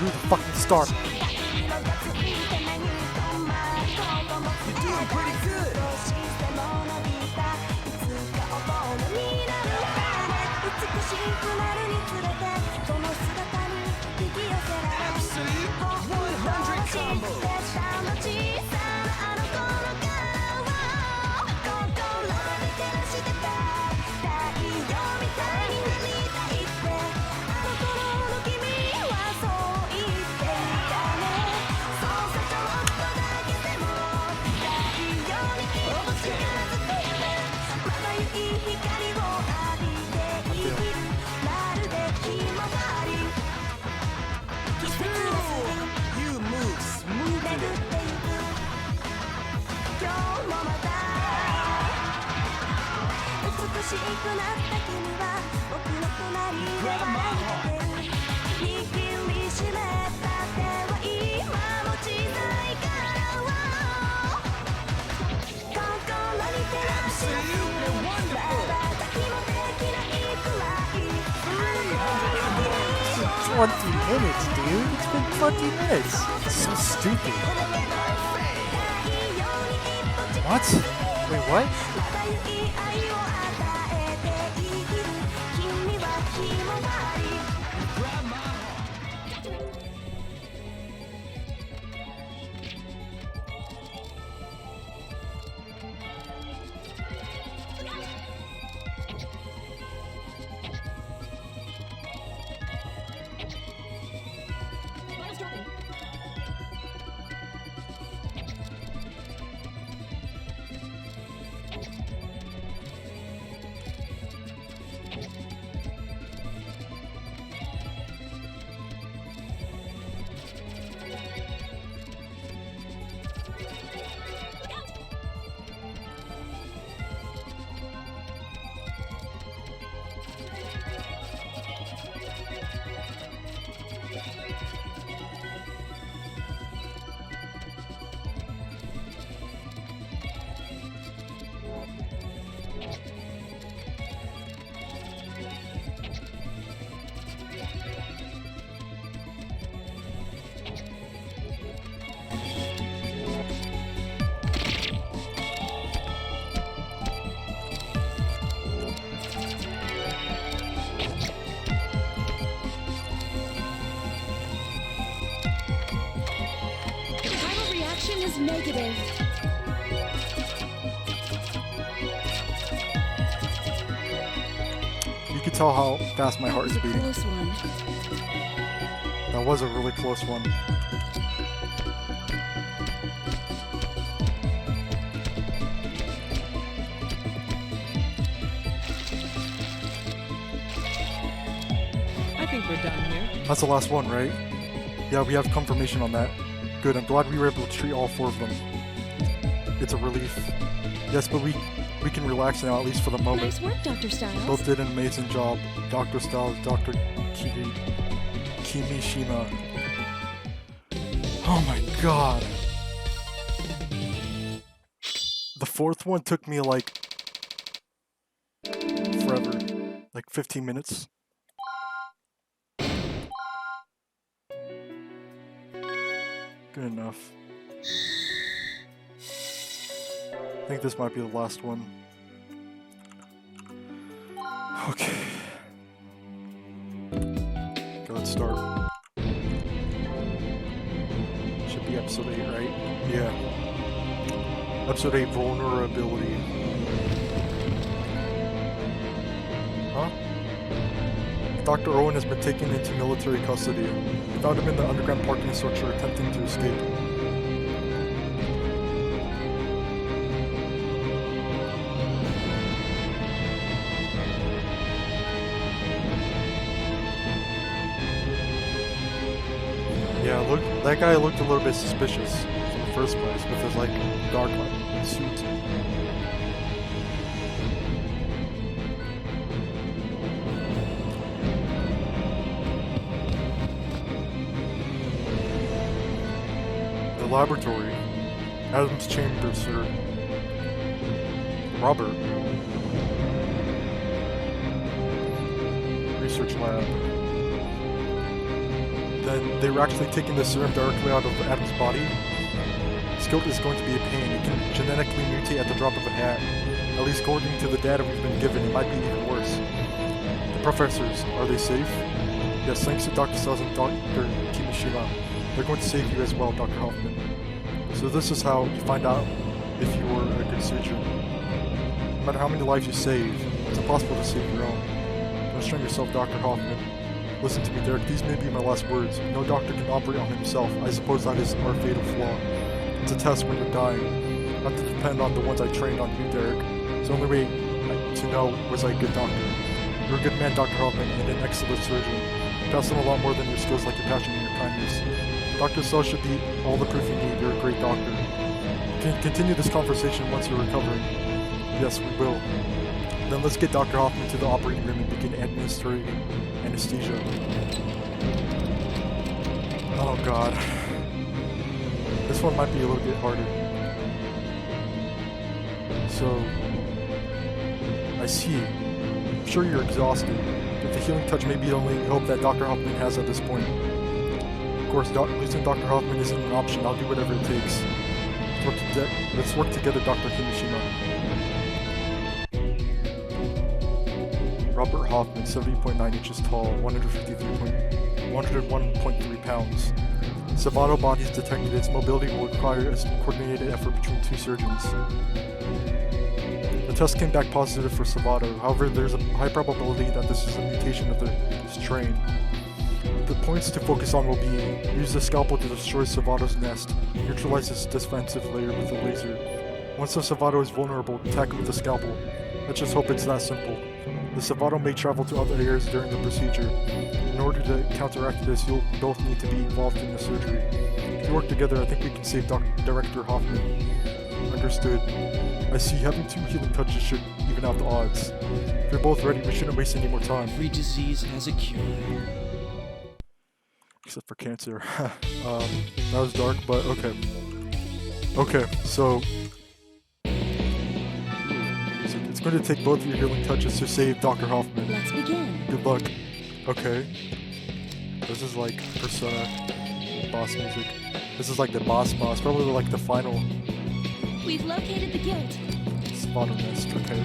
You're the fucking star. You're doing pretty good. Absolute 100 combos. You move smoothly. Grab my heart. Absolutely wonderful. 20 minutes, dude. It's been 20 minutes. So stupid. What? Wait, what? Grab my heart. Primal reaction is negative. You can tell how fast my heart is That was a beating. close one. That was a really close one. I think we're done here. That's the last one, right? Yeah, we have confirmation on that. Good, I'm glad we were able to treat all 4 of them. It's a relief. Yes, but we can relax now, at least for the moment. Nice work, Dr. Styles. Both did an amazing job. Dr. Styles, Dr. Kimishima. Oh my god. The 4th one took me like forever. Like 15 minutes. Good enough. I think this might be the last one. Okay. Okay, let's start. Should be episode 8, right? Yeah. Episode 8, vulnerability. Huh? Dr. Owen has been taken into military custody. We found him in the underground parking structure attempting to escape. Yeah, look, that guy looked a little bit suspicious in the first place with his like dark suit. The laboratory. Adam's chamber, sir. Robert. Research lab. then they were actually taking the serum directly out of Adam's body. Scout is going to be a pain. It can genetically mutate at the drop of a hat. At least according to the data we've been given, it might be even worse. The professors, are they safe? Yes, thanks to Dr. Saz and Dr. Kimishima. They're going to save you as well, Dr. Hoffman. So this is how you find out if you were a good surgeon. No matter how many lives you save, it's impossible to save your own. Don't strain yourself, Dr. Hoffman. Listen to me, Derek, these may be my last words. No doctor can operate on himself. I suppose that is our fatal flaw. It's a test when you're dying. I have to depend on the ones I trained on you, Derek. It's the only way to know was I a good doctor. You're a good man, Dr. Hoffman, and an excellent surgeon. You pass on a lot more than your skills like your passion and your kindness. Dr. Sell should be all the proof you need. You're a great doctor. You can continue this conversation once you're recovering. Yes, we will. Then let's get Dr. Hoffman to the operating room and begin administering anesthesia. Oh god. This one might be a little bit harder. So, I see. I'm sure you're exhausted, but the healing touch may be the only hope that Dr. Hoffman has at this point. Of course, losing Dr. Hoffman isn't an option. I'll do whatever it takes. Let's work together, Dr. Kimishima. Robert Hoffman, 70.9 inches tall, 101.3 pounds. Savato bodies detected. Its mobility will require a coordinated effort between two surgeons. The test came back positive for Savato. However, there's a high probability that this is a mutation of the strain. The points to focus on will be: use the scalpel to destroy Savato's nest, neutralize its defensive layer with a laser. Once the Savato is vulnerable, attack it with the scalpel. Let's just hope it's that simple. The Savato may travel to other areas during the procedure. In order to counteract this, you'll both need to be involved in the surgery. If we work together, I think we can save Director Hoffman. Understood. I see having two healing touches should even out the odds. If you're both ready, we shouldn't waste any more time. Every disease has a cure. Except for cancer. That was dark, but okay. Okay, so it's going to take both of your healing touches to save Dr. Hoffman. Let's begin. Good luck. Okay. This is like Persona boss music. This is like the boss, probably like the final We've located the gate. spot on this. Okay.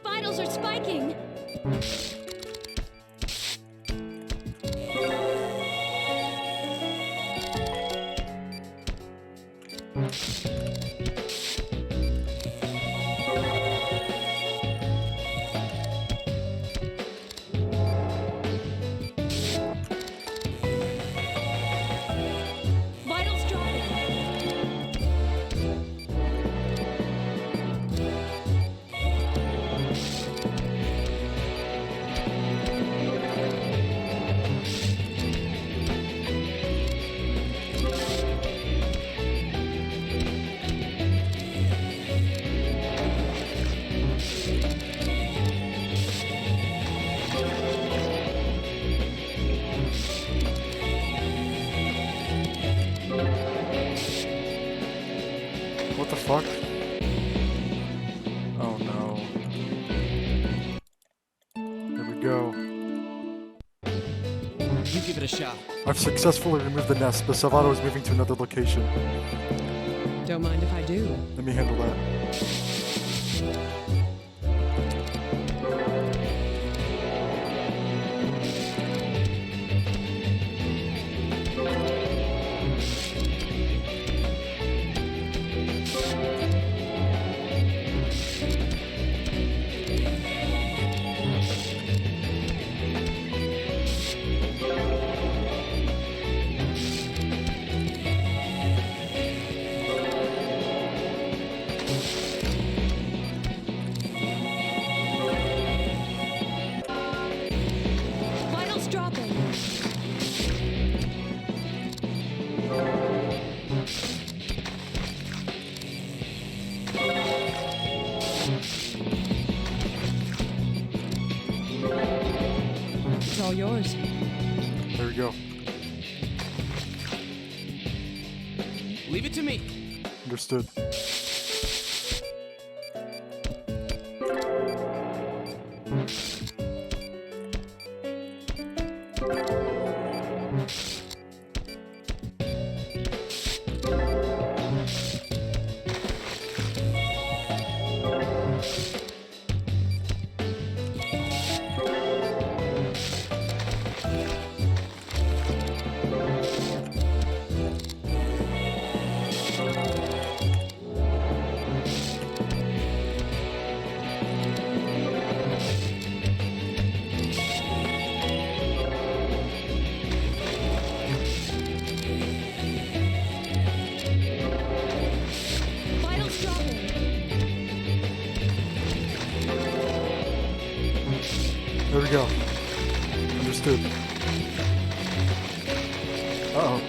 Vitals are spiking. Vitals dropping. What the fuck? Oh no. There we go. You give it a shot. I've successfully removed the nest, but Savato is moving to another location. Don't mind if I do. Let me handle that. Vitals dropping. It's all yours. There we go. Leave it to me. Understood. Vitals dropping. There we go. Understood. Uh-oh.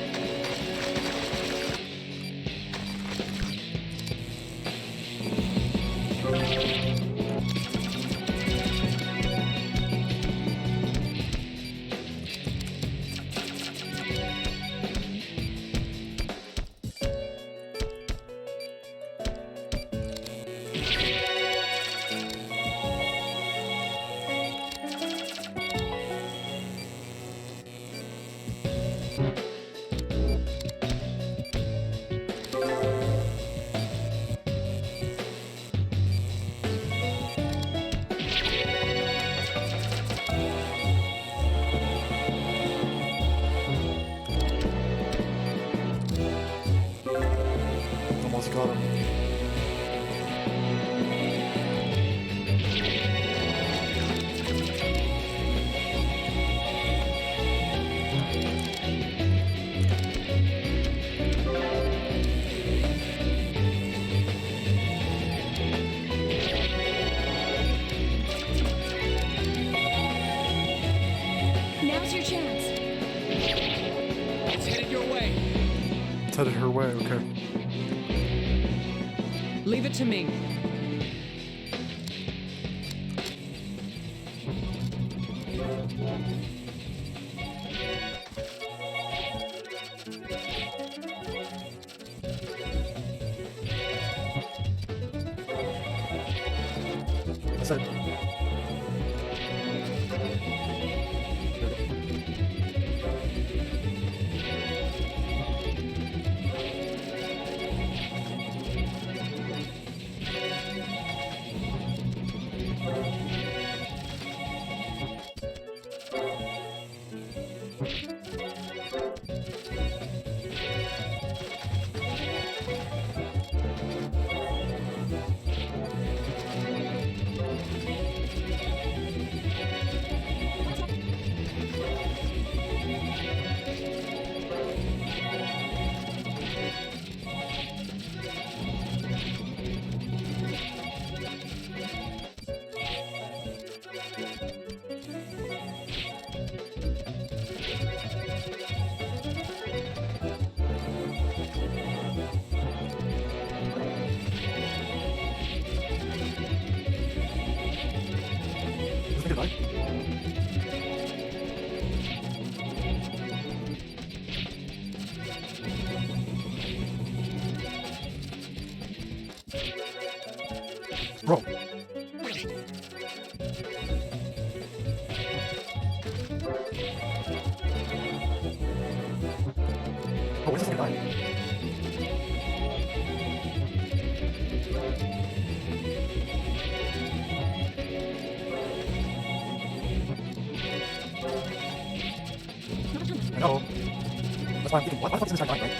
Almost got him. Now's your chance. It's headed your way. It's headed her way, okay. Leave it to me. I said. Good night. Bro. Oh, what's this guy? I know. That's why I'm thinking, what the fuck is this guy dying, right?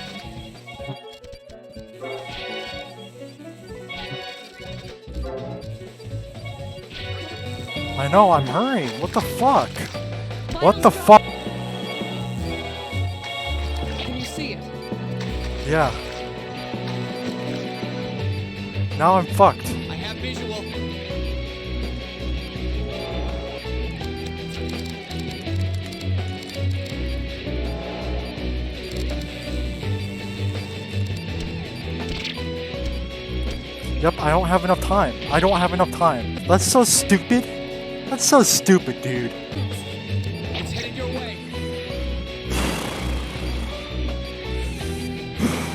I know, I'm hurrying. What the fuck? What the fuck? Can you see it? Yeah. Now I'm fucked. I have visual. Yep, I don't have enough time. I don't have enough time. That's so stupid. That's so stupid, dude. It's headed your way.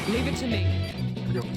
Leave it to me. Here we go.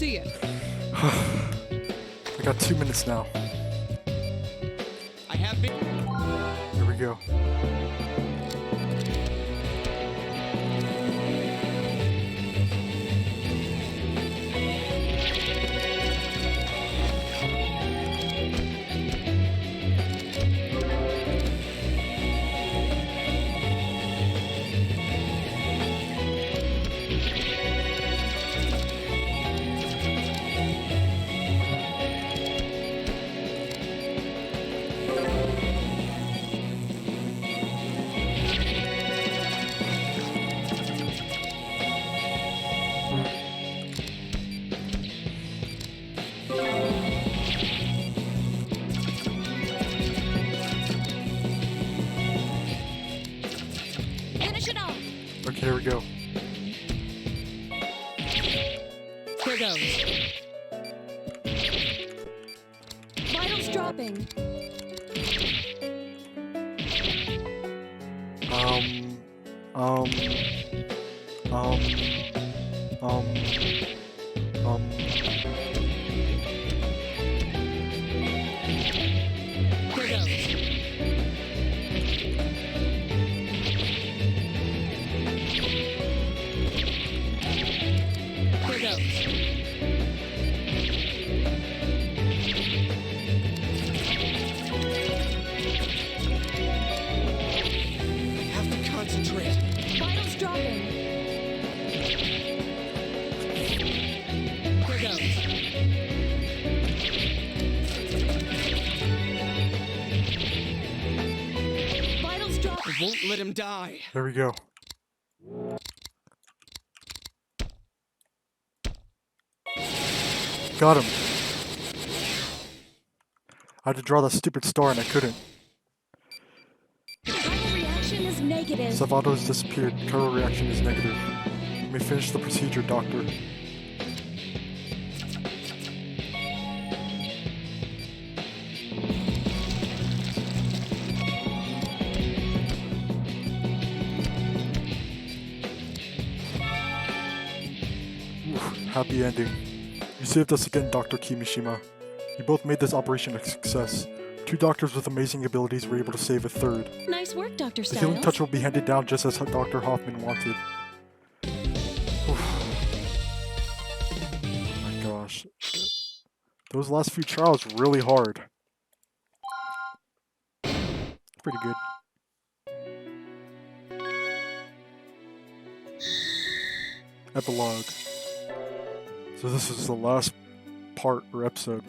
see it? I got 2 minutes now. I have been. Here we go. Finish it off. Okay, here we go. Here goes. Vitals dropping. Um, um, um, um, um. Here goes. Here goes. I have to concentrate. Vitals dropping. Here goes. Vitals dropping. I won't let him die. There we go. Got him. I had to draw that stupid star and I couldn't. Chiral reaction is negative. Salvato has disappeared. Chiral reaction is negative. You may finish the procedure, doctor. Happy ending. You saved us again, Dr. Kimishima. You both made this operation a success. 2 doctors with amazing abilities were able to save a third. Nice work, Dr. The healing Styles. touch will be handed down just as Dr. Hoffman wanted. Oh my gosh. Those last few trials were really hard. Pretty good. Epilogue. So this is the last part or episode.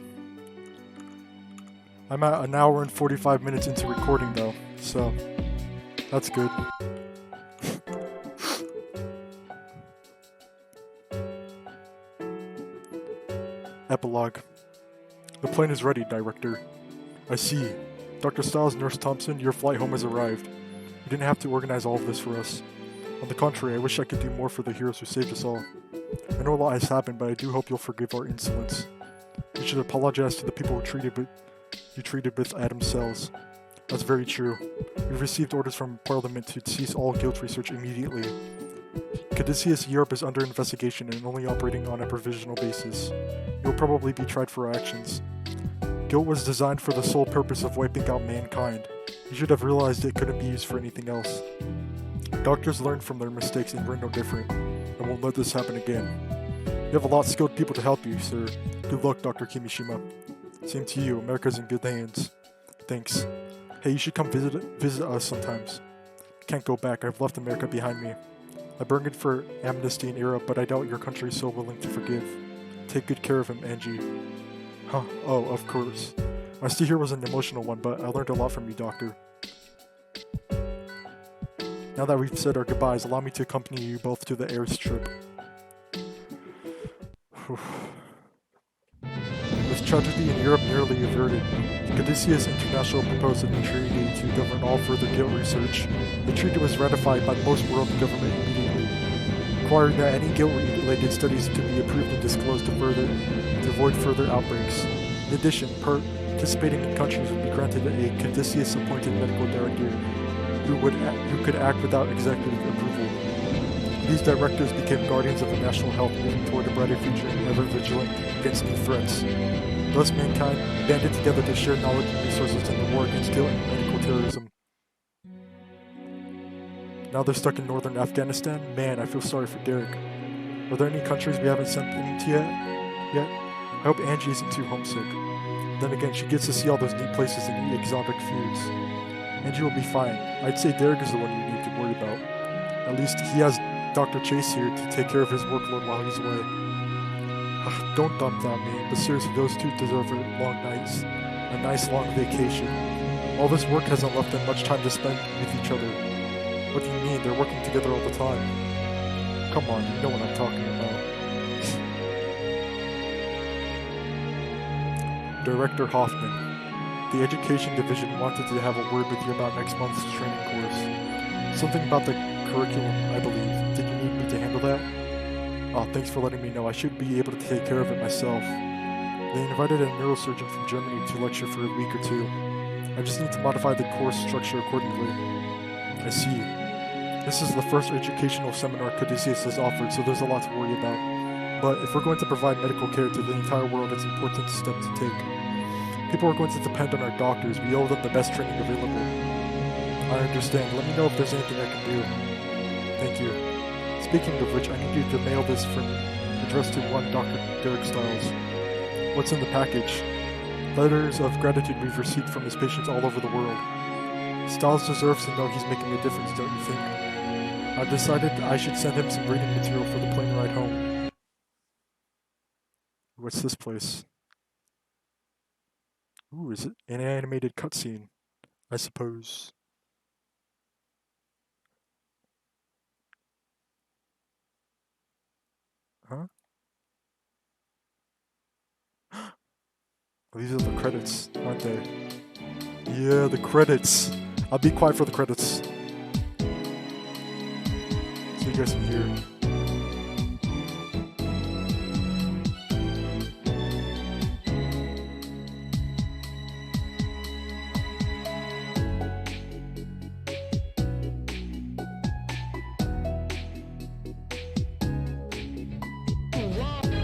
I'm at an hour and 45 minutes into recording though, so that's good. Epilogue. The plane is ready, Director. I see. Dr. Styles, Nurse Thompson, your flight home has arrived. You didn't have to organize all of this for us. On the contrary, I wish I could do more for the heroes who saved us all. I know a lot has happened, but I do hope you'll forgive our insolence. You should apologize to the people you treated with Adam's cells. That's very true. We've received orders from Parliament to cease all guilt research immediately. Caduceus Europe is under investigation and only operating on a provisional basis. You'll probably be tried for our actions. Guilt was designed for the sole purpose of wiping out mankind. You should have realized it couldn't be used for anything else. Doctors learned from their mistakes and we're no different, and won't let this happen again. You have a lot of skilled people to help you, sir. Good luck, Dr. Kimishima. Same to you. America's in good hands. Thanks. Hey, you should come visit us sometimes. Can't go back. I've left America behind me. I bargained for amnesty in Europe, but I doubt your country is so willing to forgive. Take good care of him, Angie. Huh. Oh, of course. My stay here was an emotional one, but I learned a lot from you, Doctor. Now that we've said our goodbyes, allow me to accompany you both to the airstrip. With tragedy in Europe nearly averted, Caduceus International proposed a new treaty to govern all further guilt research. The treaty was ratified by most world government immediately, requiring that any guilt-related studies to be approved and disclosed to avoid further outbreaks. In addition, participating countries would be granted a Caduceus-appointed medical director who could act without executive approval. These directors became guardians of the national health, moving toward a brighter future and ever vigilant against new threats. Thus, mankind banded together to share knowledge and resources in the war against medical terrorism. Now they're stuck in northern Afghanistan. Man, I feel sorry for Derek. Are there any countries we haven't sent him to yet? I hope Angie isn't too homesick. Then again, she gets to see all those neat places and eat exotic foods. Angie will be fine. I'd say Derek is the one you need to worry about. At least he has Dr. Chase here to take care of his workload while he's away. Don't dump on me, but seriously, those two deserve a nice long vacation. All this work hasn't left them much time to spend with each other. What do you mean? They're working together all the time. Come on, you know what I'm talking about. Director Hoffman. The Education Division wanted to have a word with you about next month's training course. Something about the curriculum, I believe. Did you need me to handle that? Oh, thanks for letting me know. I should be able to take care of it myself. They invited a neurosurgeon from Germany to lecture for a week or two. I just need to modify the course structure accordingly. I see. This is the first educational seminar Caduceus has offered, so there's a lot to worry about. But if we're going to provide medical care to the entire world, it's an important step to take. People are going to depend on our doctors. We owe them the best training available. I understand. Let me know if there's anything I can do. Thank you. Speaking of which, I need you to mail this from addressed to one Dr. Derek Stiles. What's in the package? Letters of gratitude we've received from his patients all over the world. Stiles deserves to know he's making a difference, don't you think? I've decided I should send him some reading material for the plane ride home. What's this place? Ooh, is it an animated cutscene? I suppose. Huh? These are the credits, aren't they? Yeah, the credits. I'll be quiet for the credits. So you guys can hear.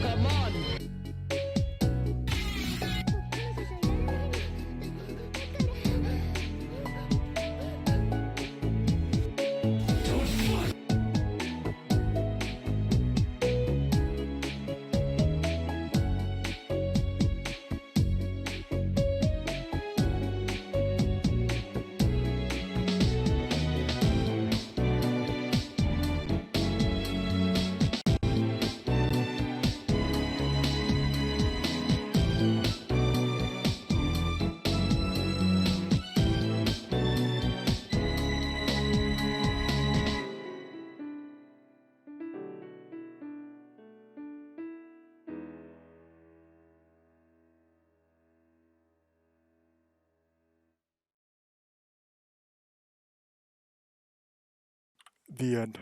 Come on! The end.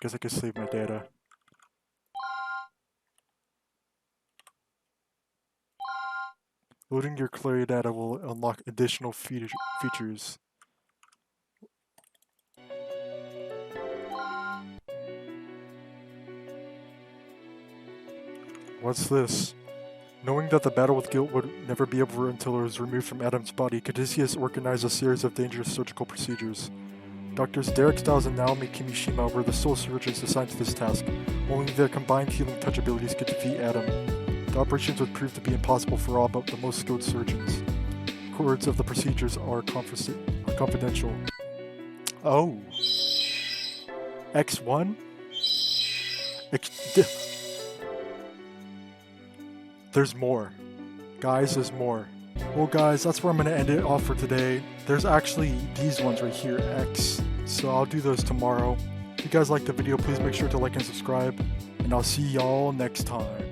Guess I could save my data. Loading your Clary data will unlock additional features. What's this? Knowing that the battle with guilt would never be over until it was removed from Adam's body, Caduceus organized a series of dangerous surgical procedures. Doctors Derek Stiles and Naomi Kimishima were the sole surgeons assigned to this task. Only their combined healing touch abilities could defeat Adam. The operations would prove to be impossible for all but the most skilled surgeons. Records of the procedures are confidential. Oh. X1? There's more. Guys, there's more. Well guys, that's where I'm going to end it off for today. There's actually these ones right here, X. So I'll do those tomorrow. If you guys liked the video, please make sure to like and subscribe. And I'll see y'all next time.